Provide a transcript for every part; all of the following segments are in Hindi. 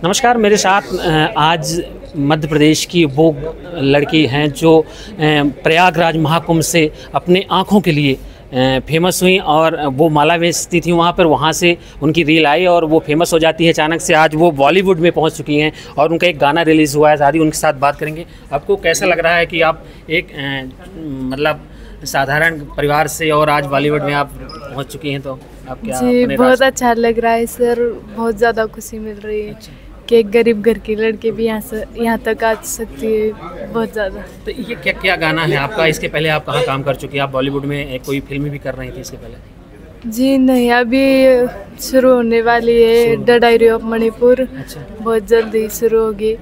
नमस्कार। मेरे साथ आज मध्य प्रदेश की वो लड़की हैं जो प्रयागराज महाकुंभ से अपने आँखों के लिए फेमस हुई और वो माला बेचती थी वहाँ पर। वहाँ से उनकी रील आई और वो फेमस हो जाती है अचानक से। आज वो बॉलीवुड में पहुँच चुकी हैं और उनका एक गाना रिलीज़ हुआ है। शादी उनके साथ बात करेंगे। आपको कैसा लग रहा है कि आप एक मतलब साधारण परिवार से और आज बॉलीवुड में आप पहुँच चुकी हैं, तो आप क्या? जी, बहुत अच्छा लग रहा है सर। बहुत ज़्यादा खुशी मिल रही है कि एक गरीब घर की लड़की भी यहाँ तक आ सकती है। बहुत ज़्यादा। तो ये क्या क्या गाना है आपका? इसके पहले आप कहाँ काम कर चुकी हैं? आप बॉलीवुड में कोई फिल्म भी कर रही थी इसके पहले? जी नहीं, अभी शुरू होने वाली है द डायरी ऑफ मणिपुर। अच्छा। बहुत जल्दी शुरू होगी।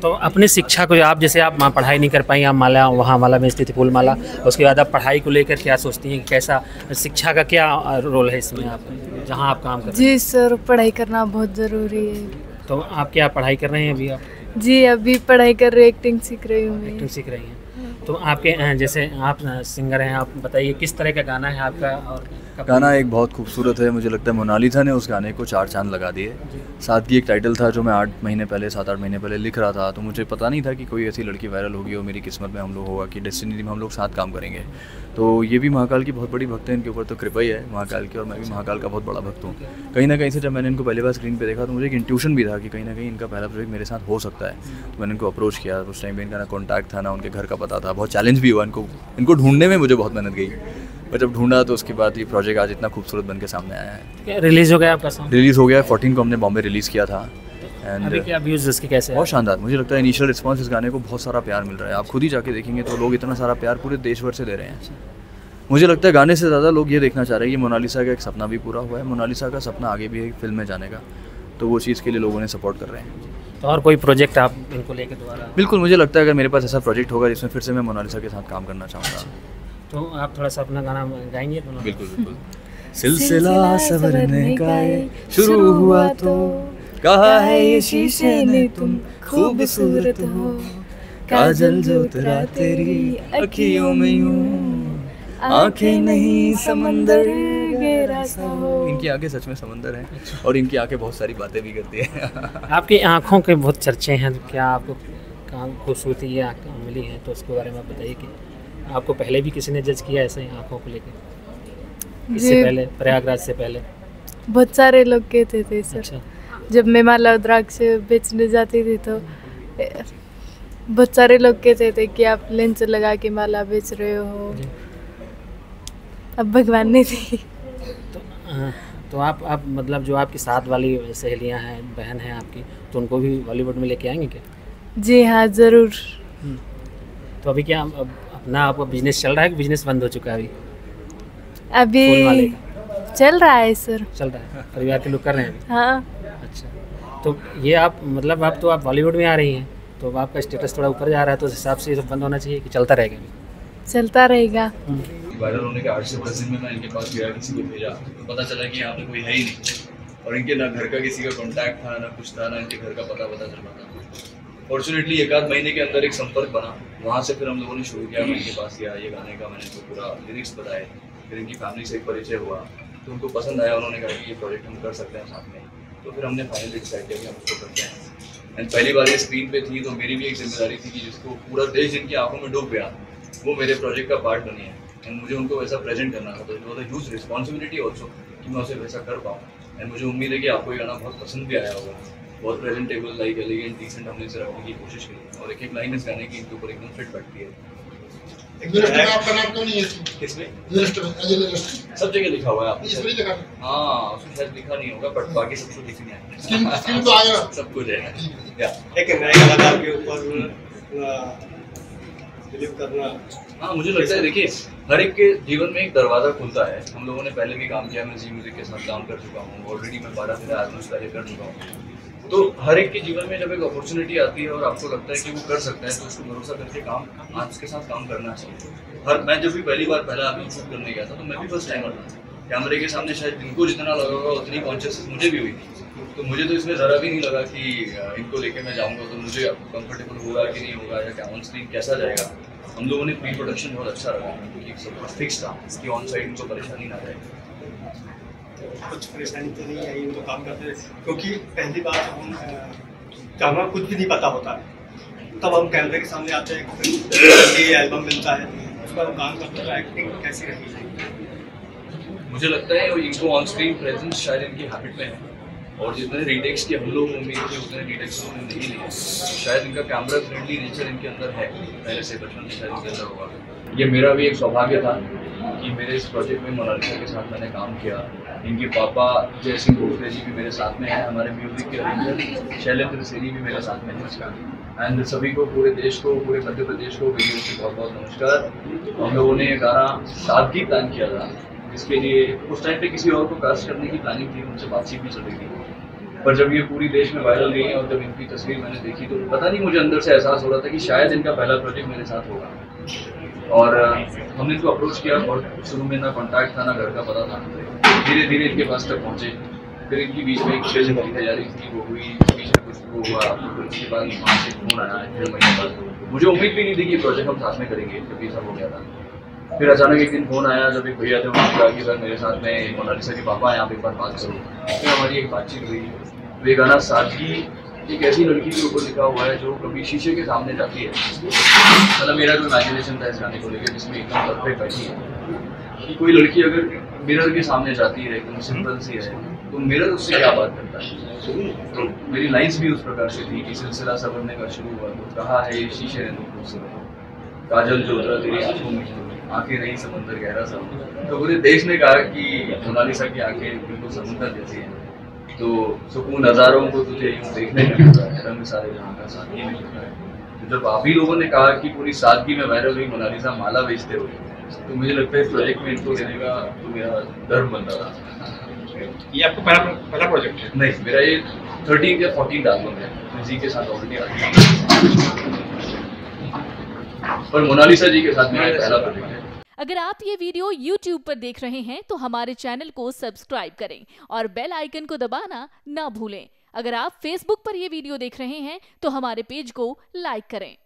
तो अपने शिक्षा को, आप जैसे आप पढ़ाई नहीं कर पाई, आप वहाँ माला बेचती थी, फूल माला, उसके बाद आप पढ़ाई को लेकर क्या सोचती हैं? कैसा शिक्षा का क्या रोल है इसमें आप जहाँ आप काम कर रहे हैं? जी सर, पढ़ाई करना बहुत ज़रूरी है। तो आप क्या पढ़ाई कर रहे हैं अभी आप? जी, अभी पढ़ाई कर रही, एक्टिंग सीख रही हूँ मैं। एक्टिंग सीख रही हैं। तो आपके जैसे आप सिंगर हैं, आप बताइए किस तरह का गाना है आपका? और गाना एक बहुत खूबसूरत है। मुझे लगता है मोनालिसा ने उस गाने को 4 चांद लगा दिए। साथ की एक टाइटल था जो मैं 7-8 महीने पहले लिख रहा था, तो मुझे पता नहीं था कि कोई ऐसी लड़की वायरल होगी और मेरी किस्मत में हम लोग होगा कि डेस्टिनी में हम लोग साथ काम करेंगे। तो ये भी महाकाल की बहुत बड़ी भक्त है, इनके ऊपर तो कृपा ही है महाकाल की, और मैं भी महाकाल का बहुत बड़ा भक्त हूँ। कहीं ना कहीं से जब मैंने इनको पहली बार स्क्रीन पे देखा तो मुझे एक इंट्यूशन भी था कि कहीं ना कहीं इनका पहला प्रोजेक्ट मेरे साथ हो सकता है। तो मैंने इनको अप्रोच किया। उस टाइम पे इनका ना कॉन्टैक्ट था, ना उनके घर का पता था। बहुत चैलेंज भी हुआ इनको ढूंढने में, मुझे बहुत मेहनत गई। पर जब ढूंढा तो उसके बाद ये प्रोजेक्ट आज इतना खूबसूरत बन के सामने आया है। रिलीज़ हो गया आपका सॉन्ग? रिलीज़ हो गया 14 को हमने बॉम्बे रिलीज़ किया था। एंड अभी क्या व्यूज़ इसके कैसे? बहुत शानदार। मुझे लगता है इनिशियल रिस्पांस इस गाने को बहुत सारा प्यार मिल रहा है। आप खुद ही जाके देखेंगे तो लोग इतना सारा प्यार पूरे देश भर से दे रहे हैं। मुझे लगता है गाने से ज़्यादा लोग ये देखना चाह रहे हैं कि मोनालिसा का एक सपना भी पूरा हुआ है। मोनालिसा का सपना आगे भी है फिल्म में जाने का, तो वो चीज़ के लिए लोगों ने सपोर्ट कर रहे हैं। तो और कोई प्रोजेक्ट आप इनको लेकर दोबारा? बिल्कुल, मुझे लगता है अगर मेरे पास ऐसा प्रोजेक्ट होगा जिसमें फिर से मैं मोनालिसा के साथ काम करना चाहूँगा। तो आप थोड़ा सा अपना गाना गाएंगे? बिल्कुल बिल्कुल। सिलसिला सवरने का शुरू हुआ तो कहा है ये शीशे ने तुम खूबसूरत हो, काजल जो उतरा तेरी अखियों में यूं, आंखें नहीं समंदर गहरा सा हो। इनकी आंखें सच में समंदर हैं और इनकी आंखें बहुत सारी बातें भी करती हैं। आपकी आंखों के बहुत चर्चे हैं, तो क्या आपको खूबसूरती ये आंखें मिली हैं, तो उसके बारे में बताइए कि आपको पहले भी किसी ने जज किया ऐसे ही आंखों को लेकर? इससे पहले, प्रयागराज से पहले बहुत सारे लोग कहते थे सर। अच्छा। जब मैं माला द्राक्ष बेचने जाती थी तो बहुत सारे लोग कहते थे कि आप लेंस लगा के माला बेच रहे हो। अब भगवान ने दी। तो आप मतलब जो आपकी साथ वाली सहेलियां हैं, बहन हैं आपकी, तो उनको भी बॉलीवुड में लेके आएंगे क्या? जी हाँ, ज़रूर। तो अभी क्या अपना आपका बिजनेस चल रहा है कि बिजनेस बंद हो चुका है अभी चल रहा है सर। चल रहा है, परिवार के लोग कर रहे हैं अभी? हाँ। अच्छा। तो ये आप मतलब आप बॉलीवुड में आ रही हैं, तो आपका स्टेटस थोड़ा ऊपर जा रहा है, तो उस हिसाब से ये सब बंद होना चाहिए कि चलता रहेगा? चलता रहेगा। वायरल होने के 8 से 10 दिन में मैं इनके पास गया, किसी को भेजा तो पता चला कि यहाँ पे कोई है ही नहीं, और इनके ना घर का किसी का कॉन्टैक्ट था, ना कुछ था, ना इनके घर का पता चल पाता। फॉर्चुनेटली 1-8 महीने के अंदर एक संपर्क बना। वहाँ से फिर हम लोगों ने शुरू किया। मैं इनके पास गया, ये गाने का मैंने इनको पूरा लिरिक्स बताए। फिर इनकी फैमिली से एक परिचय हुआ तो उनको पसंद आया। उन्होंने कहा कि ये प्रोजेक्ट हम कर सकते हैं साथ में, तो फिर हमने फाइनली डिसाइड किया कि हम उसको करते हैं। एंड पहली बार ये स्क्रीन पे थी, तो मेरी भी एक जिम्मेदारी थी कि जिसको पूरा देश जिनकी आंखों में डूब गया वो मेरे प्रोजेक्ट का पार्ट बनी है। एंड मुझे उनको वैसा प्रेजेंट करना था, तो it was a huge responsibility also कि मैं उसे वैसा कर पाऊँ। एंड मुझे उम्मीद है कि आपको ये गाना बहुत पसंद भी आया होगा। बहुत प्रेजेंटेबल, लाइक एलिगेंट, डिसेंट हमने इसे रखने की कोशिश की, और एक लाइन इस गाने की इनके ऊपर एकदम फिट बैठती है। आपका नाम क्यों नहीं है किसमें? सब जगह लिखा हुआ है आपने? इसमें लिखा है। हाँ, उसमें शायद लिखा नहीं होगा, बट बाकी सब कुछ लिखने है। स्क्रीन तो आएगा, सब कुछ है। एक नए कलाकार के ऊपर बिलीव करना। हाँ, मुझे लगता है देखिए हर एक के जीवन में एक दरवाज़ा खुलता है। हम लोगों ने पहले भी काम किया, मैं जी म्यूजिक के साथ काम कर चुका हूँ ऑलरेडी, मैं 12-13 एल्बम्स पहले कर चुका हूँ। तो हर एक के जीवन में जब एक अपॉर्चुनिटी आती है और आपको लगता है कि वो कर सकता है, तो उसको भरोसा करके काम आज के साथ काम करना चाहिए। मैं जब भी पहली बार पहला एल्बम शूट करने गया था, तो मैं भी फर्स्ट टाइमर था। कैमरे के सामने शायद इनको जितना लगा होगा उतनी कॉन्शियसनेस मुझे भी हुई थी। तो मुझे तो इसमें ज़रा भी नहीं लगा कि इनको लेके मैं जाऊँगा तो मुझे कंफर्टेबल होगा कि नहीं होगा, या क्या ऑन स्क्रीन कैसा जाएगा। हम लोगों ने प्री प्रोडक्शन बहुत अच्छा रखा, क्योंकि सब कुछ फिक्स था कि ऑन साइड इनको परेशानी ना रहे। कुछ परेशानी तो नहीं आई उनको काम करते, क्योंकि पहली बार जब हम कैमरा कुछ भी नहीं पता होता तब हम कैमरे के सामने आते हैं, ये एल्बम मिलता है, उस पर हम काम करते हैं। एक्टिंग कैसी रही? मुझे लगता है इनको ऑन स्क्रीन प्रेजेंस शायद इनकी हैबिट में है, और जितने रीटेक्स के हम लोग उम्मीद थे उतने रीटेक्स उन्होंने नहीं लिए। शायद इनका कैमरा फ्रेंडली नेचर इनके अंदर है, पहले से बचपन से शायद इनके अंदर होगा। ये मेरा भी एक सौभाग्य था कि मेरे इस प्रोजेक्ट में मोनालिसा के साथ मैंने काम किया। इनके पापा जय सिंह भोसले जी भी मेरे साथ में हैं, हमारे म्यूजिक के अरेंजर शैलेंद्र सेनी भी मेरे साथ में हैं। एंड सभी को, पूरे देश को, पूरे मध्य प्रदेश को वीडियो से बहुत बहुत नमस्कार। हम लोगों ने ये गाना सादगी प्लान किया था, इसके लिए उस टाइम पे किसी और को कास्ट करने की प्लानिंग थी, उनसे बातचीत भी चल रही थी, पर जब ये पूरी देश में वायरल गई और जब इनकी तस्वीर मैंने देखी तो पता नहीं मुझे अंदर से एहसास हो रहा था कि शायद इनका पहला प्रोजेक्ट मेरे साथ होगा। और हमने इनको अप्रोच किया, और शुरू में ना कॉन्टैक्ट था ना घर का पता था, धीरे धीरे इनके पास तक पहुँचे। फिर इनकी बीच में एक शेर की तैयारी थी, वो हुई, बीच में कुछ वो हुआ, फिर उसके बाद वहाँ से फोन आया 1.5 महीने बाद। मुझे उम्मीद भी नहीं थी कि प्रोजेक्ट हम साथ में करेंगे, जब ये सब हो गया था। फिर अचानक एक दिन फोन आया, जब एक भैया थे उन्होंने कहा कि सर मेरे साथ में मोनालिसा के पापा हैं, आप एक बार बात करो। फिर हमारी एक बातचीत हुई। वे गाना सादगी एक ऐसी लड़की के ऊपर लिखा हुआ है जो कभी शीशे के सामने जाती है, मतलब मेरा जो इमेजिनेशन था इस गाने को लेकर, जिसमें एकदम परफेक्ट बैठी है कि कोई लड़की अगर मिरर के सामने जाती है, एकदम सिंपल सी है, तो मिरर उससे क्या बात करता है। तो मेरी लाइन्स भी उस प्रकार से थी कि सिलसिला सा बनने का शुरू हुआ तो कहा है शीशे ने तुमको से काजल जो उतरा तेरी आंखों में, आंखें नहीं समंदर गहरा सा। तो पूरे देश ने कहा कि मोनालिसा की आंखें बिल्कुल समुद्र जैसी हैं, तो सुकून नज़ारों को तुझे यूँ देखने में मिलता है, रंग सारे जहाँ का सादगी में मिलता है। तो जब आप ही लोगों ने कहा कि पूरी सादगी में वायरल हुई मोनालिसा माला बेचते हुए, तो मुझे लगता है इस प्रोजेक्ट में इनको लेने का तो मेरा धर्म बनता था। ये आपको पहला प्रोजेक्ट है? नहीं, मेरा ये 13 या 14 एल्बम है, जी के साथ ऑलरेडी आ गया, पर मोनालिसा जी के साथ मेरा पहला प्रोजेक्ट है। अगर आप ये वीडियो YouTube पर देख रहे हैं तो हमारे चैनल को सब्सक्राइब करें और बेल आइकन को दबाना ना भूलें। अगर आप Facebook पर ये वीडियो देख रहे हैं तो हमारे पेज को लाइक करें।